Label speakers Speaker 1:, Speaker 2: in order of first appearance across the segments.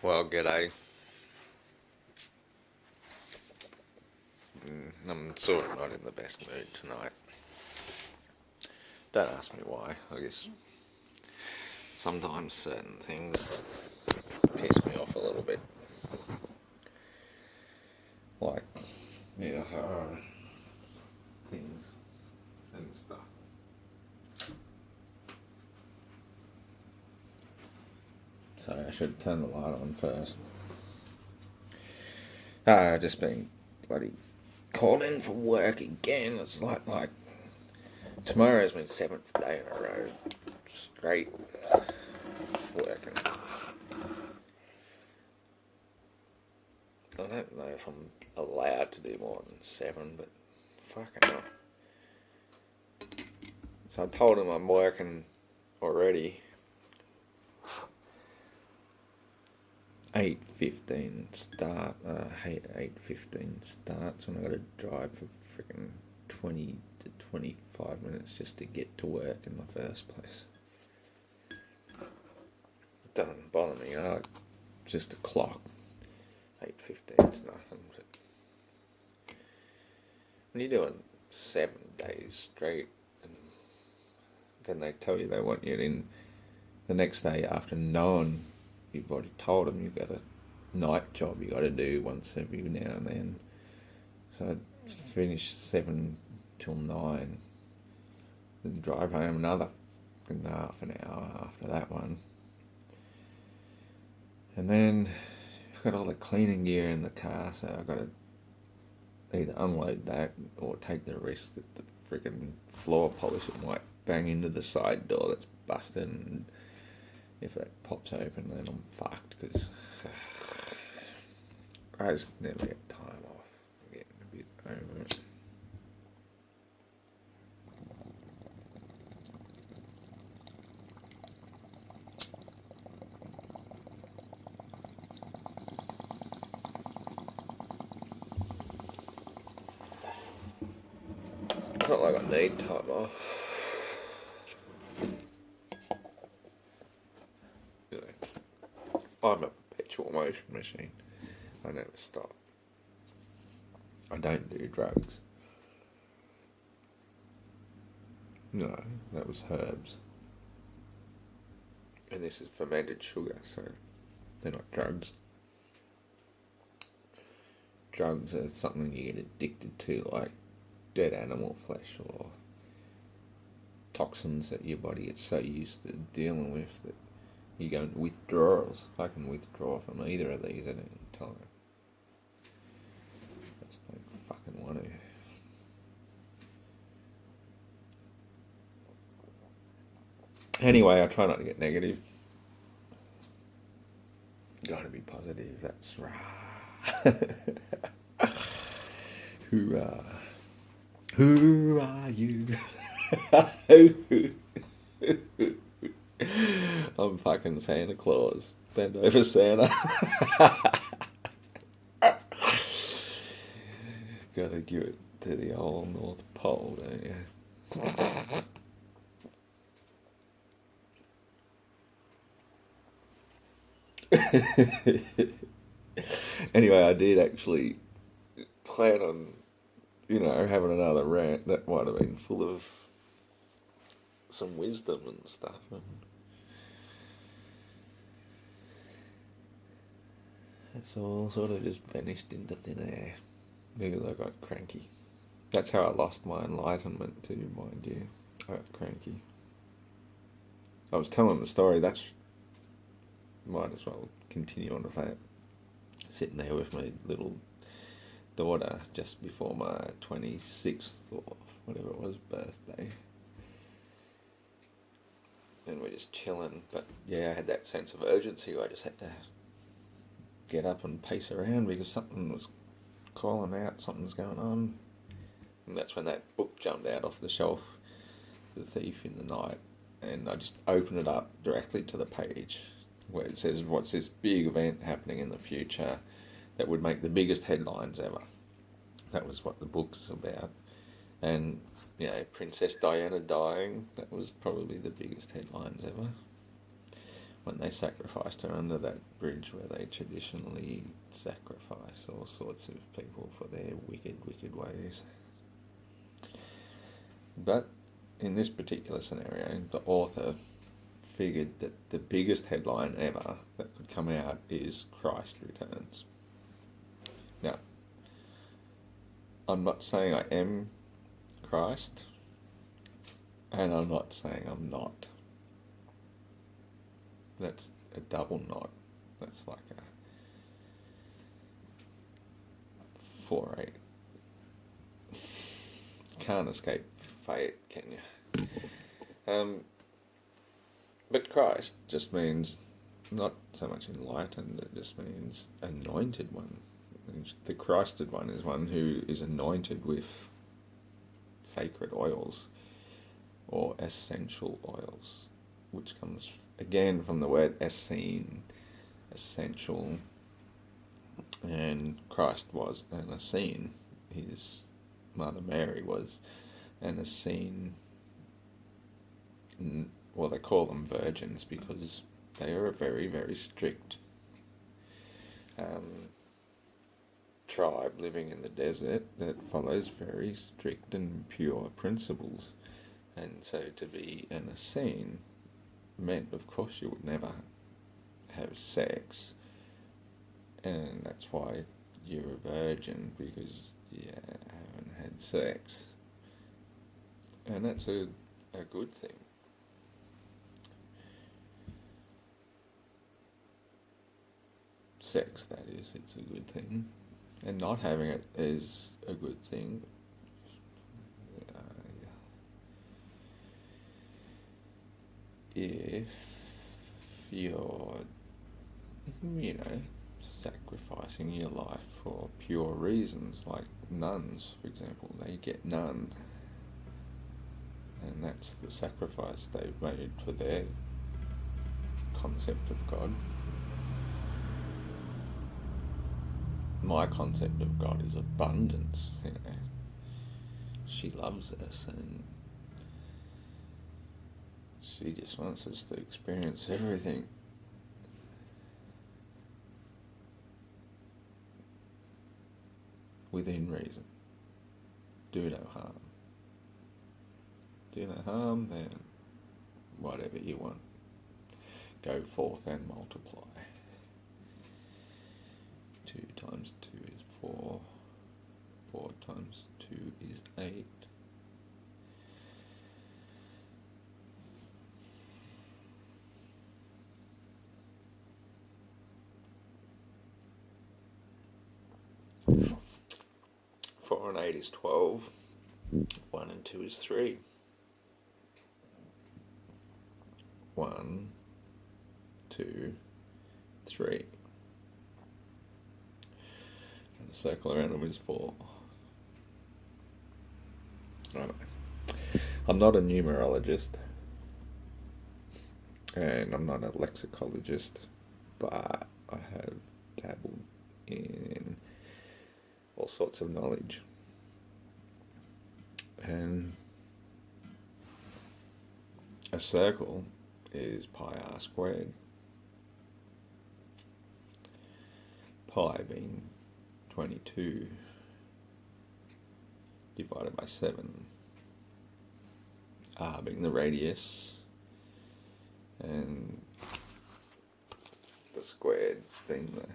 Speaker 1: Well, g'day. I'm sort of not in the best mood tonight. Don't ask me why. I guess sometimes certain things piss me off a little bit. Like, yeah, things and stuff. Sorry, I should turn the light on first. I've just been bloody called in for work again. It's like tomorrow's my 7th day in a row straight working. I don't know if I'm allowed to do more than 7, but fucking hell. So I told him I'm working already. 8:15 start. I hate 8:15 starts when I got to drive for freaking 20 to 25 minutes just to get to work in the first place. It doesn't bother me. Just a clock. 8:15 is nothing. But when you're doing 7 days straight, and then they tell you they want you in the next day after knowing you've already told them you've got a night job you got to do once every now and then. So I finish 7 till 9, then drive home another half an hour after that one. And then I've got all the cleaning gear in the car, so I've got to either unload that or take the risk that the friggin' floor polisher might bang into the side door that's busted, and if that pops open then I'm fucked, because I just never get time off. I'm getting a bit over it. It's not like I need time off. You know, I'm a perpetual motion machine. I never stop. I don't do drugs. No, that was herbs. And this is fermented sugar, so they're not drugs. Drugs are something you get addicted to, like dead animal flesh or toxins that your body is so used to dealing with that you go into withdrawals. I can withdraw from either of these at any time. I just don't fucking want to. Anyway, I try not to get negative. Gotta be positive, that's right. Who are you? I'm fucking Santa Claus. Bend over Santa. Gotta give it to the old North Pole, don't you? Anyway, I did actually plan on, having another rant that might have been full of some wisdom and stuff. And it's all sort of just vanished into thin air because I got cranky. That's how I lost my enlightenment too, mind you. I got cranky. I was telling the story, might as well continue on with that. Sitting there with my little daughter just before my 26th or whatever it was birthday, and we're just chilling. But yeah, I had that sense of urgency where I just had to get up and pace around because something was calling out, something's going on. And that's when that book jumped out off the shelf, The Thief in the Night, and I just opened it up directly to the page where it says, what's this big event happening in the future that would make the biggest headlines ever. That was what the book's about. And, Princess Diana dying, that was probably the biggest headlines ever. when they sacrificed her under that bridge where they traditionally sacrifice all sorts of people for their wicked, wicked ways. But in this particular scenario, the author figured that the biggest headline ever that could come out is Christ returns. Now, I'm not saying I am Christ, and I'm not saying I'm not. That's a double not. That's like a 4-8. Can't escape fate, can you? But Christ just means not so much enlightened, it just means anointed one. The Christed one is one who is anointed with sacred oils or essential oils, which comes again from the word essene, essential, and Christ was an Essene. His Mother Mary was an Essene. Well, they call them virgins because they are a very, very strict tribe living in the desert that follows very strict and pure principles. And so to be an Essene meant, of course, you would never have sex, and that's why you're a virgin, because you haven't had sex, and that's a good thing. Sex, that is, it's a good thing, and not having it is a good thing. If you're, sacrificing your life for pure reasons, like nuns, for example, they get none, and that's the sacrifice they've made for their concept of God. My concept of God is abundance. She loves us, and she just wants us to experience everything. Within reason. Do no harm. Do no harm, then whatever you want. Go forth and multiply. 2 times 2 is 4. 4 times 2 is 8. Four and 8 is 12. 1 and 2 is 3. 1, 2, 3. And the circle around them is 4. Right. I'm not a numerologist, and I'm not a lexicologist, but I have dabbled in all sorts of knowledge, and a circle is pi r squared, pi being 22 divided by 7, r being the radius, and the squared being the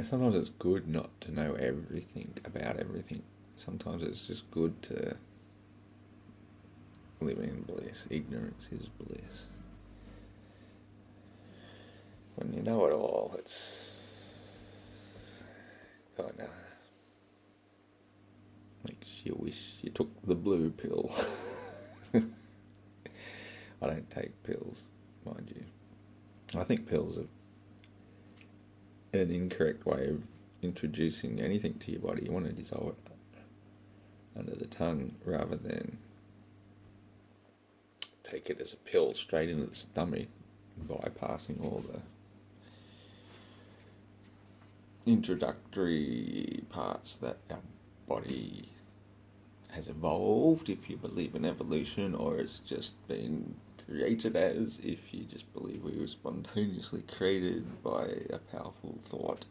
Speaker 1: sometimes it's good not to know everything about everything. Sometimes it's just good to live in bliss. Ignorance is bliss. When you know it all, it's kind of makes you wish you took the blue pill. I don't take pills, mind you. I think pills are an incorrect way of introducing anything to your body. You want to dissolve it under the tongue rather than take it as a pill straight into the stomach, bypassing all the introductory parts that our body has evolved, if you believe in evolution, or it's just been created as, if you just believe we were spontaneously created by a powerful thought.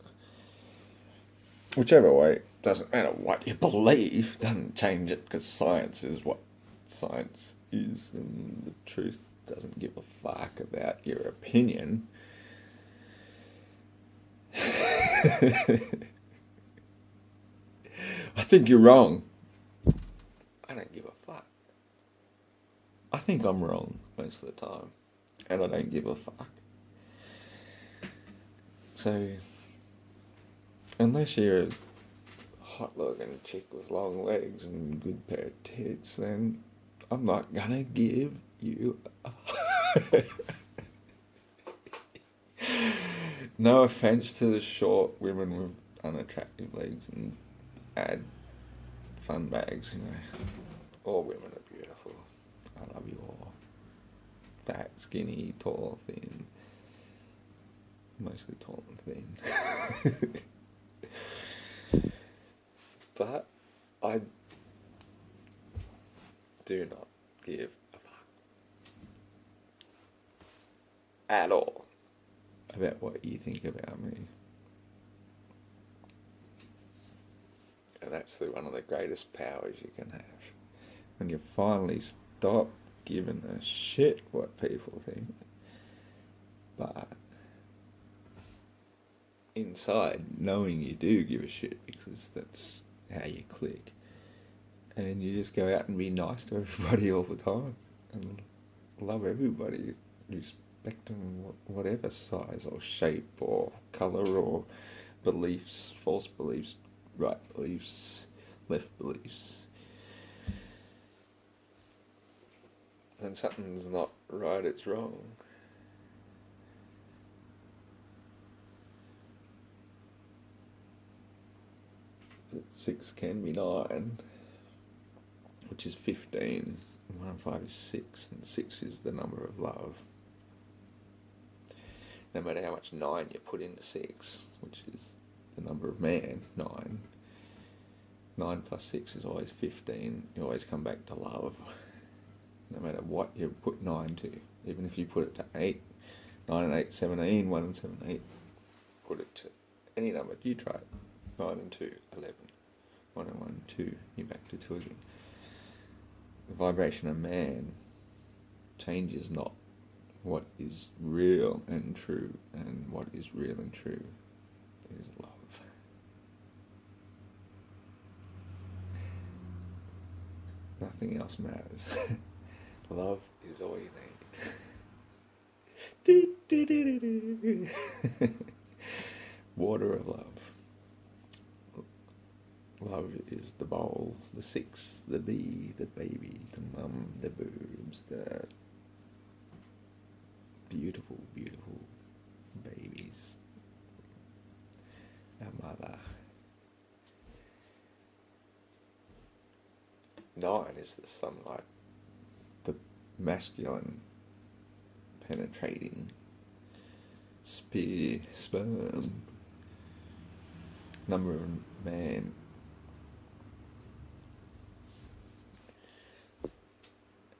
Speaker 1: Whichever way, doesn't matter what you believe, doesn't change it, because science is what science is, and the truth doesn't give a fuck about your opinion. I think you're wrong. I don't give a fuck. I think I'm wrong most of the time, and I don't give a fuck. So, unless you're a hot-looking chick with long legs and a good pair of tits, then I'm not gonna give you a No offense to the short women with unattractive legs and add fun bags, you know. All women are beautiful. I love you all. Fat, skinny, tall, thin. Mostly tall and thin. But I do not give a fuck at all about what you think about me. And that's one of the greatest powers you can have. When you finally stop giving a shit what people think, but inside knowing you do give a shit, because that's how you click. And you just go out and be nice to everybody all the time and love everybody, respect them, whatever size or shape or colour or beliefs, false beliefs, right beliefs, left beliefs. When something's not right, it's wrong. But 6 can be 9, which is 15. 1 and 5 is 6, and 6 is the number of love. No matter how much 9 you put into 6, which is the number of man, 9. 9 plus 6 is always 15. You always come back to love. No matter what you put 9 to. Even if you put it to 8, 9 and 8, 17, 1 and 7, 8. Put it to any number. You try it. 9 and 2, 11. 1 and 1, 2. You're back to 2 again. The vibration of man changes not. What is real and true, and what is real and true is love. Nothing else matters. Love is all you need. Water of love. Love is the bowl, the 6, the bee, the baby, the mum, the boobs, the beautiful, beautiful babies. Our mother. 9 is the sunlight, the masculine, penetrating, sperm, number of man.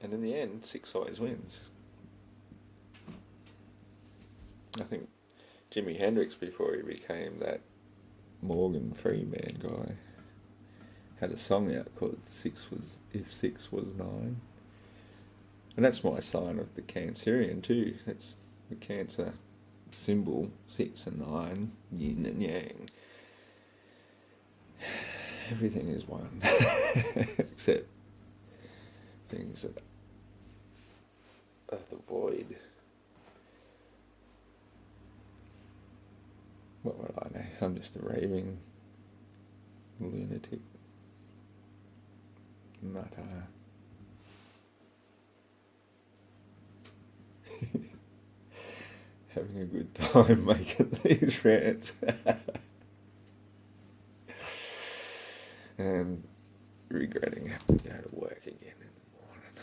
Speaker 1: And in the end, 6 always wins. I think Jimi Hendrix, before he became that Morgan Freeman guy, had a song out called If 6 Was 9. And that's my sign of the Cancerian too. That's the Cancer symbol, 6 and 9, yin and yang. Everything is one. Except things that are the void. What would I know? I'm just a raving lunatic. Nutter. Having a good time making these rants. And regretting having to go to work again in the morning.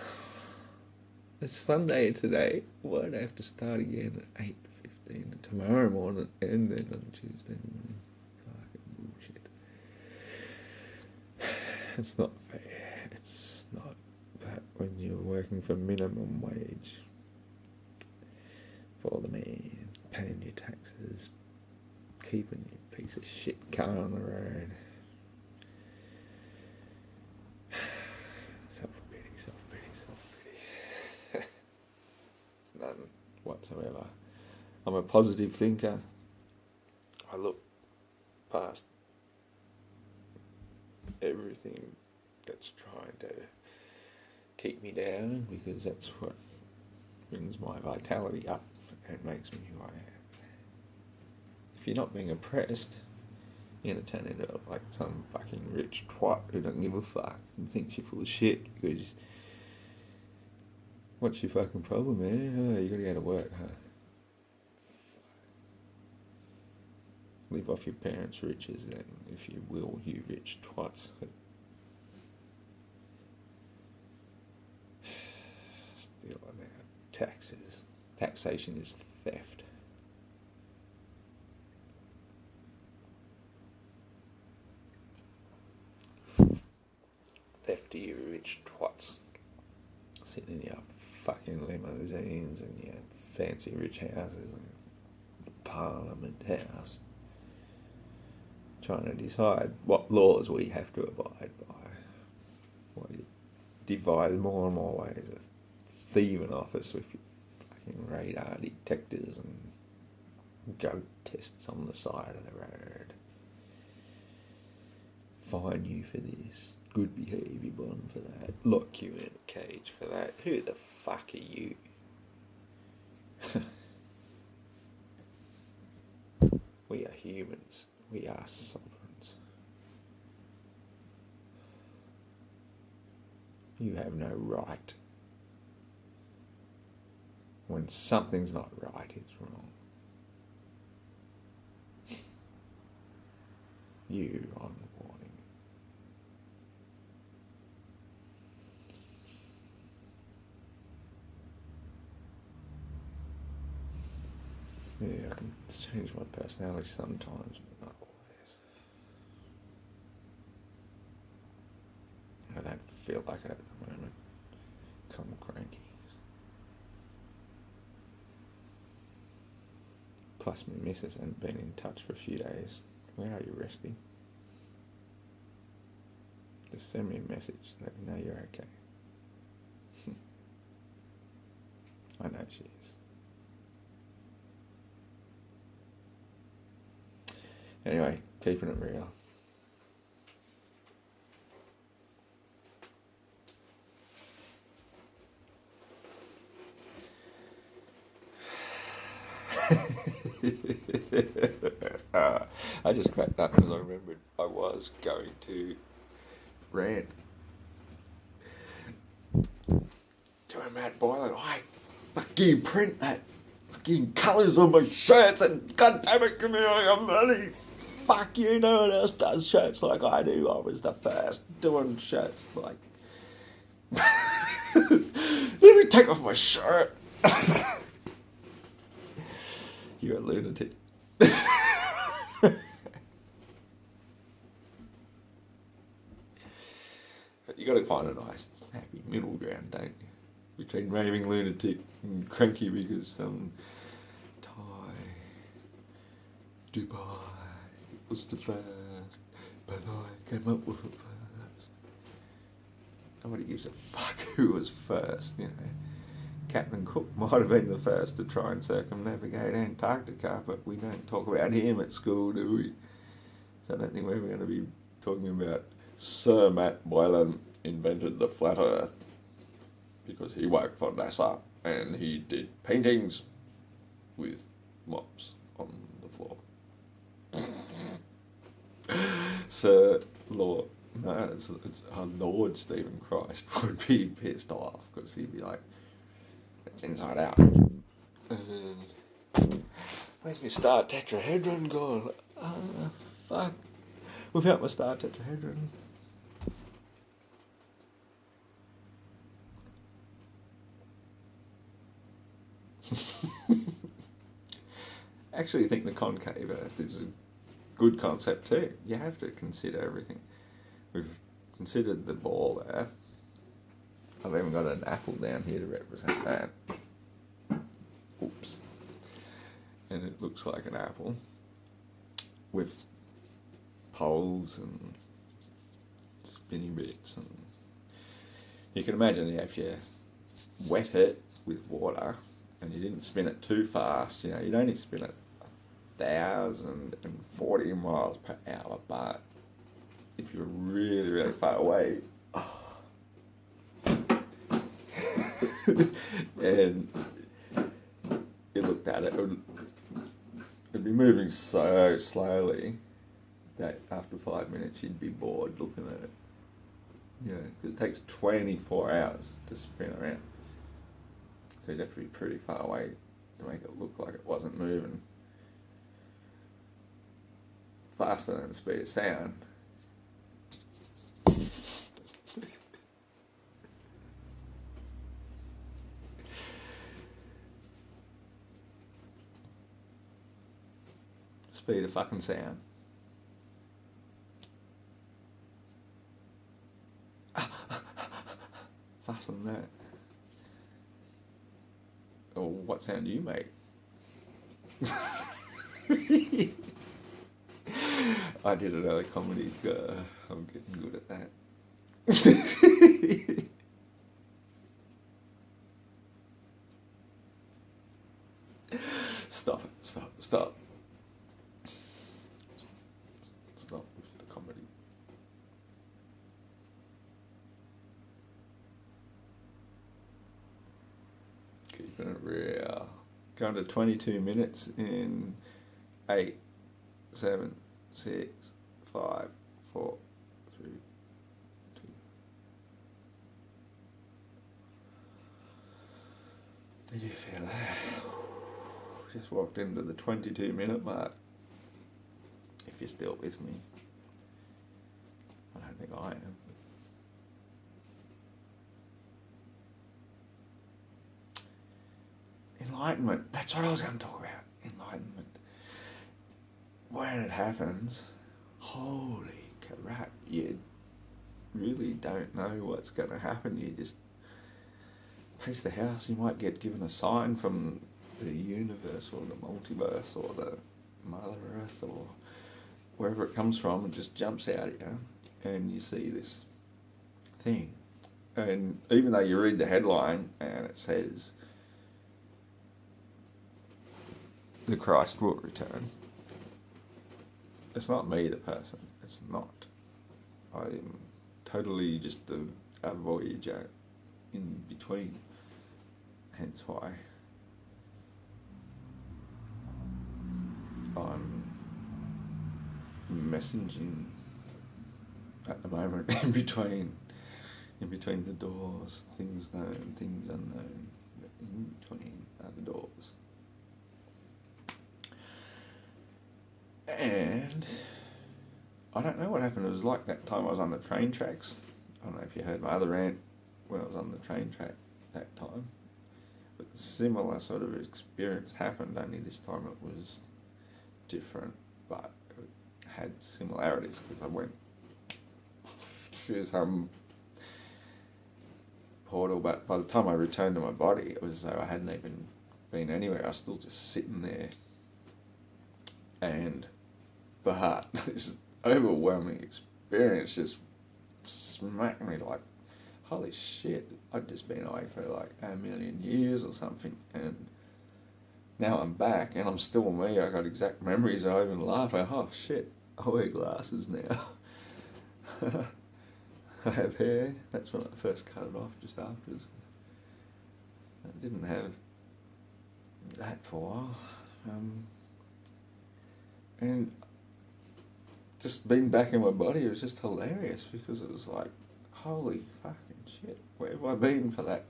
Speaker 1: It's Sunday today. Why do I have to start again at 8:15 tomorrow morning and then on Tuesday morning? Fucking bullshit. It's not fair. It's not. But when you're working for minimum wage for the man, paying your taxes, keeping your piece of shit car on the road. Self-pity, self-pity, self-pity. None whatsoever. I'm a positive thinker. I look past everything that's trying to keep me down, because that's what brings my vitality up and makes me who I am. If you're not being oppressed, you're going to turn into like some fucking rich twat who doesn't give a fuck and thinks you're full of shit because what's your fucking problem, man? Oh, you got to go to work, huh? Live off your parents' riches then, if you will, you rich twats. Still about taxes. Taxation is theft. Theft to you rich twats. Sitting in your fucking limousines and your fancy rich houses and Parliament House, trying to decide what laws we have to abide by. What you devise more and more ways of thieving off us with your fucking radar detectors and drug tests on the side of the road. Fine you for this. Good behaviour bond for that. Lock you in a cage for that. Who the fuck are you? We are humans. We are sovereigns. You have no right. When something's not right, it's wrong. You on warning. Yeah, I can change my personality sometimes, but not always. I don't feel like it at the moment, because I'm cranky. Plus my missus hasn't been in touch for a few days. Where are you, Resty? Just send me a message, let me know you're okay. I know she is. Anyway, keeping it real. I just cracked up because I remembered I was going to rant to a Matt Boylan. I fucking print that fucking colours on my shirts and god damn it, give me all your money. Fuck you, no one else does shirts like I do. I was the first doing shirts like... Let me take off my shirt. You're a lunatic. But you got to find a nice, happy middle ground, don't you? Between raving lunatic and cranky because Thai, Dubai was the first, but I came up with it first. Nobody gives a fuck who was first, you know. Captain Cook might have been the first to try and circumnavigate Antarctica, but we don't talk about him at school, do we? So I don't think we're ever going to be talking about Sir Matt Boylan invented the flat earth, because he worked for NASA and he did paintings with mops on the floor. Sir Lord, no, it's Lord Stephen Christ would be pissed off because he'd be like, it's inside out. Where's my star tetrahedron gone? Fuck. Without my star tetrahedron. I actually think the concave Earth is a good concept too. You have to consider everything. We've considered the ball there. I've even got an apple down here to represent that. Oops. And it looks like an apple with poles and spinny bits, and you can imagine if you wet it with water and you didn't spin it too fast, you'd only spin it 1,040 miles per hour, but if you're really, really far away, and you looked at it, it'd be moving so slowly that after 5 minutes you'd be bored looking at it. Because it takes 24 hours to spin around. So you'd have to be pretty far away to make it look like it wasn't moving faster than the speed of sound. Speed of fucking sound. Faster than that. Or what sound do you make? I did an early comedy. I'm getting good at that. Stop it. Stop. Stop with the comedy. Keeping it real. Going to 22 minutes in 8, 7, 6, 5, 4, 3, 2. Did you feel that? Just walked into the 22-minute mark. If you're still with me. I don't think I am. Enlightenment. That's what I was going to talk about. Enlightenment. When it happens, holy crap, you really don't know what's going to happen. You just pace the house. You might get given a sign from the universe or the multiverse or the Mother Earth or wherever it comes from, and just jumps out at you, and you see this thing. And even though you read the headline and it says the Christ will return, it's not me, the person. It's not. I'm totally just a voyager in between. Hence why I'm messaging at the moment in between the doors, things known, things unknown, in between are the doors. And I don't know what happened. It was like that time I was on the train tracks. I don't know if you heard my other rant when I was on the train track that time. But similar sort of experience happened, only this time it was different, but it had similarities because I went through some portal, but by the time I returned to my body, it was as though I hadn't even been anywhere. I was still just sitting there. But this overwhelming experience just smacked me like, holy shit, I'd just been away for like 1,000,000 years or something, and now I'm back and I'm still me. I got exact memories. I even laugh. Oh shit, I wear glasses now. I have hair. That's when I first cut it off, just afterwards. I didn't have that for a while. And just being back in my body, it was just hilarious because it was like, holy fucking shit, where have I been for that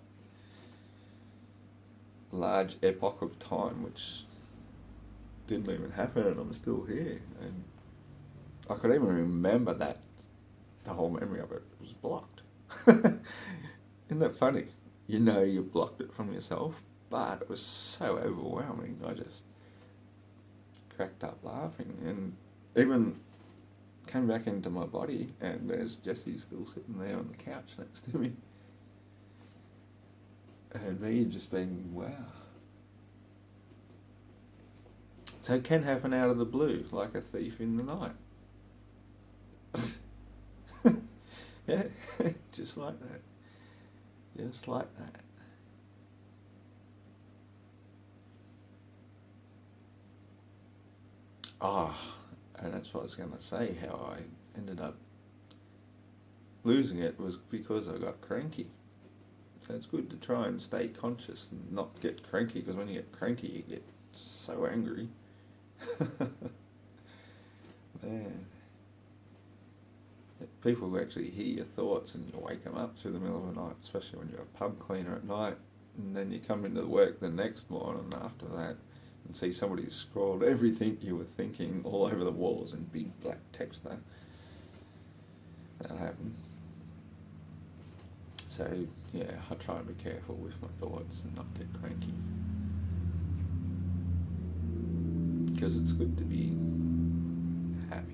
Speaker 1: large epoch of time which didn't even happen, and I'm still here. And I could even remember that the whole memory of it was blocked. Isn't that funny? You know you've blocked it from yourself, but it was so overwhelming. I just cracked up laughing, and even came back into my body, and there's Jessie still sitting there on the couch next to me. And me just being, wow. So it can happen out of the blue, like a thief in the night. Yeah, just like that. Just like that. And that's what I was going to say, how I ended up losing it was because I got cranky. So it's good to try and stay conscious and not get cranky, because when you get cranky you get so angry. Man. People who actually hear your thoughts and you wake them up through the middle of the night, especially when you're a pub cleaner at night, and then you come into work the next morning after that and see somebody's scrawled everything you were thinking all over the walls in big black text there. That happened. So yeah, I try and be careful with my thoughts and not get cranky, because it's good to be happy.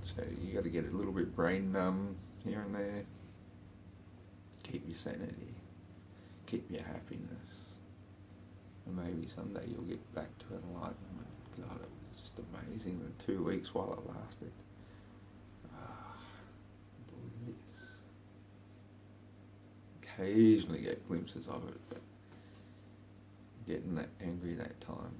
Speaker 1: So you got to get a little bit brain numb here and there. Keep your sanity, keep your happiness, and maybe someday you'll get back to enlightenment. God, it was just amazing the 2 weeks while it lasted. Bliss. Occasionally get glimpses of it, but getting that angry that time,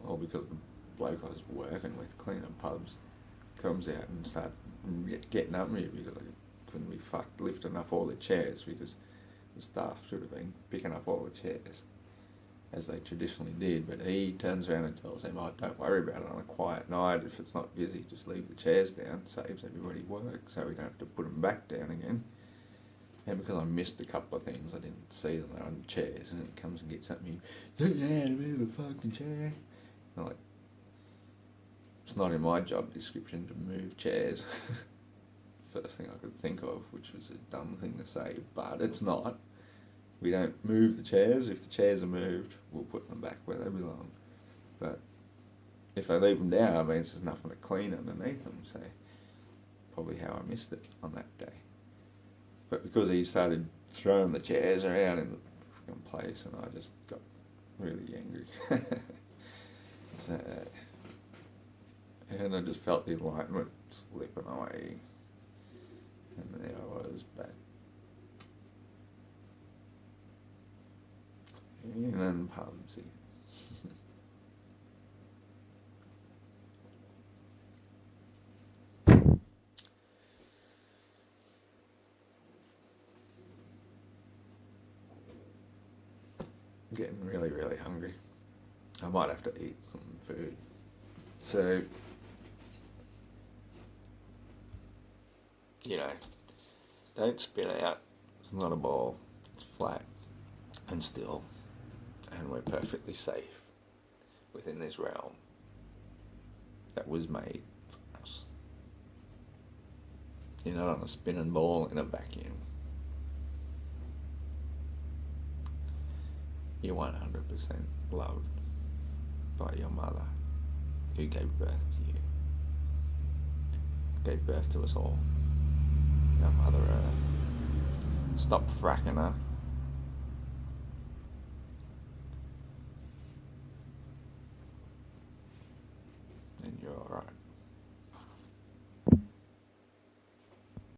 Speaker 1: all because the bloke I was working with cleaning pubs comes out and starts getting up me because I couldn't be fucked lifting up all the chairs, because the staff should have been picking up all the chairs as they traditionally did, but he turns around and tells them, oh, don't worry about it on a quiet night, if it's not busy just leave the chairs down, saves everybody work so we don't have to put them back down again. And because I missed a couple of things, I didn't see them, they're on chairs, and he comes and gets at me, don't you know how to move a fucking chair? I'm like, it's not in my job description to move chairs. First thing I could think of, which was a dumb thing to say, but it's not. We don't move the chairs. If the chairs are moved, we'll put them back where they belong. But if they leave them down, it means there's nothing to clean underneath them, so probably how I missed it on that day. But because he started throwing the chairs around in the fucking place, and I just got really angry. So, and I just felt the enlightenment slipping away, and there I was back in pubs again. Getting really, really hungry. I might have to eat some food. So, you know, don't spin out. It's not a ball. It's flat and still. And we're perfectly safe within this realm that was made for us. You're not on a spinning ball in a vacuum. You're 100% loved by your mother, who gave birth to you. Gave birth to us all. Your Mother Earth. Stop fracking her.